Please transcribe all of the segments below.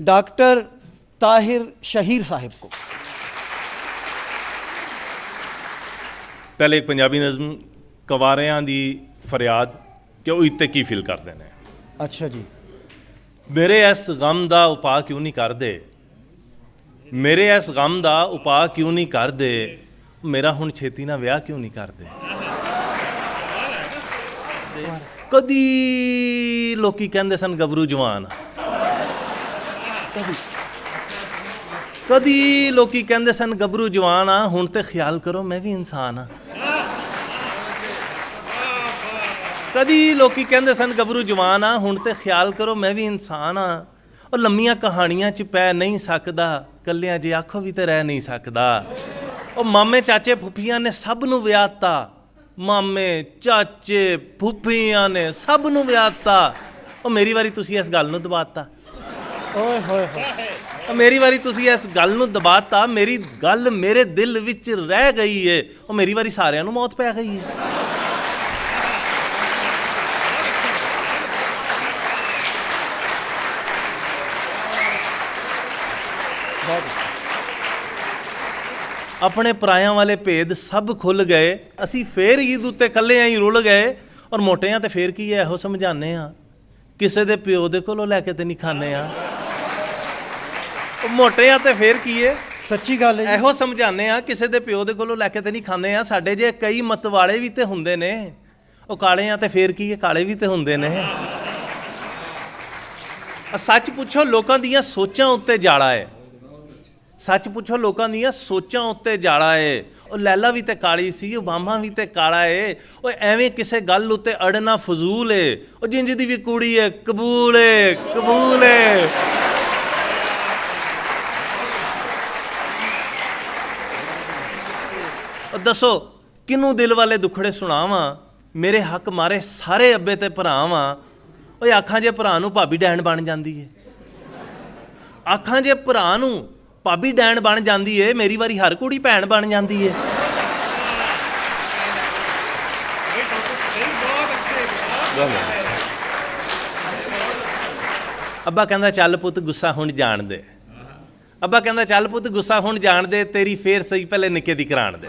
Doctor Tahir Shaheer Sahib को। पहले एक पंजाबी नज़म कवारियां दी फरियाद कि वो इत्ते की फील करते हैं। अच्छा जी। मेरे इस गम दा उपा क्यों नहीं करदे, मेरे इस गम दा उपा क्यों नहीं करदे, मेरा हुण छेती ना विआह क्यों नहीं करदे। कदी लोकी कहंदे सन गबरू जवान, कदी लोकी कहंदे सन गबरू जवान आ, हुण ते ख्याल करो मैं भी इंसान हाँ। कदी लोकी कहंदे सन गबरू जवान आ, हुण ते ख्याल करो मैं भी इंसान हाँ। और लम्मियां कहानियां च पै नहीं सकदा, कल्लियां जे आखो भी ते रह नहीं सकदा। और मामे चाचे फुफियां ने सब नूं विआहता, मामे चाचे फुफियां ने सब नूं विआहता। और मेरी वारी तुसीं इस गल नूं दबाता, ओए होए होए। मेरी वारी तुसीं इस गल नूं दबाता, मेरी गल मेरे दिल विच रह गई है। और मेरी वारी सारियां नूं मौत पै गई है। अपने परायां वाले भेद सब खुल गए, असी फेर ईद उत्ते कल्ले ही रुल गए। और मोटियां ते फेर की है इहो समझाने आ, किसे दे प्यो दे कोलों लैके ते नहीं खाने आ। मोटियां ते फेर की है, सच्ची गल है, इहो समझाने आ, किसे दे प्यो दे कोलों लैके ते नहीं खाने आ। साडे जे कई मतवाले भी ते हुंदे ने, ਉਹ ਕਾਲੇ ਆ ਤੇ ਫੇਰ ਕੀ ਹੈ, ਕਾਲੇ ਵੀ ਤੇ ਹੁੰਦੇ ਨੇ। ਸੱਚ ਪੁੱਛੋ ਲੋਕਾਂ ਦੀਆਂ ਸੋਚਾਂ ਉੱਤੇ ਜਾਲਾ ਹੈ, ਸੱਚ ਪੁੱਛੋ ਲੋਕਾਂ ਦੀਆਂ ਸੋਚਾਂ ਉੱਤੇ ਜਾਲਾ ਹੈ। ਉਹ ਲੈਲਾ ਵੀ ਤੇ ਕਾਲੀ ਸੀ, ਓਬਾਮਾ ਵੀ ਤੇ ਕਾਲਾ ਹੈ। ਉਹ ਐਵੇਂ ਕਿਸੇ ਗੱਲ ਉੱਤੇ ਅੜਨਾ ਫਜ਼ੂਲ ਹੈ। ਉਹ ਜਿੰਜ ਦੀ ਵੀ ਕੁੜੀ ਹੈ ਕਬੂਲ ਹੈ, ਕਬੂਲ ਹੈ। ਉਹ ਦੱਸੋ ਕਿਹਨੂੰ ਦਿਲ ਵਾਲੇ ਦੁੱਖੜੇ ਸੁਣਾਵਾਂ, ਮੇਰੇ ਹੱਕ ਮਾਰੇ ਸਾਰੇ ਅੱਬੇ ਤੇ ਭਰਾ ਵਾਂ। ਓਏ ਆਖਾਂ ਜੇ ਭਰਾ ਨੂੰ ਭਾਬੀ ਡੈਣ ਬਣ ਜਾਂਦੀ ਏ, ਆਖਾਂ ਜੇ ਭਰਾ ਨੂੰ ਭਾਬੀ ਡੈਣ ਬਣ ਜਾਂਦੀ ਏ, ਮੇਰੀ ਵਾਰੀ ਹਰ ਕੁੜੀ ਭੈਣ ਬਣ ਜਾਂਦੀ ਏ। ਅੱਬਾ ਕਹਿੰਦਾ ਚੱਲ ਪੁੱਤ ਗੁੱਸਾ ਹੁਣ ਜਾਣ ਦੇ, ਅੱਬਾ ਕਹਿੰਦਾ ਚੱਲ ਪੁੱਤ ਗੁੱਸਾ ਹੁਣ ਜਾਣ ਦੇ, ਤੇਰੀ ਫੇਰ ਸਹੀ ਪਹਿਲੇ ਨਿੱਕੇ ਦੀ ਕਰਾਣ ਦੇ।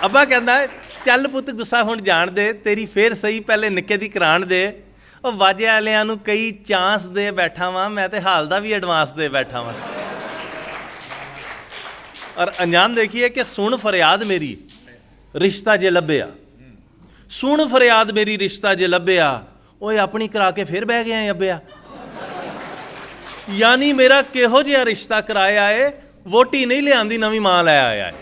ਅੱਬਾ ਕਹਿੰਦਾ ਚੱਲ ਪੁੱਤ ਗੁੱਸਾ ਹੁਣ ਜਾਣ ਦੇ, ਤੇਰੀ ਫੇਰ ਸਹੀ ਪਹਿਲੇ ਨਿੱਕੇ ਦੀ ਕਰਾਣ ਦੇ। ਉਹ ਵਾਜੇ ਵਾਲਿਆਂ ਨੂੰ ਕਈ ਚਾਂਸ ਦੇ ਬੈਠਾ ਵਾਂ, ਮੈਂ ਤੇ ਹਾਲ ਦਾ ਵੀ ਐਡਵਾਂਸ ਦੇ ਬੈਠਾ ਵਾਂ। ਔਰ ਅੰਜਾਮ ਦੇਖੀਏ ਕਿ ਸੁਣ ਫਰਿਆਦ ਮੇਰੀ ਰਿਸ਼ਤਾ ਜੇ ਲੱਭਿਆ, ਸੁਣ ਫਰਿਆਦ ਮੇਰੀ ਰਿਸ਼ਤਾ ਜੇ ਲੱਭਿਆ। ਓਏ ਆਪਣੀ ਕਰਾ ਕੇ ਫਿਰ ਬਹਿ ਗਿਆ ਅੱਬਿਆ, ਯਾਨੀ ਮੇਰਾ ਕਿਹੋ ਜਿਹਾ ਰਿਸ਼ਤਾ ਕਰਾਇਆ ਏ, ਵੋਟੀ ਨਹੀਂ ਲਿਆਂਦੀ ਨਵੀਂ ਮਾਂ ਲੈ ਆਇਆ ਏ।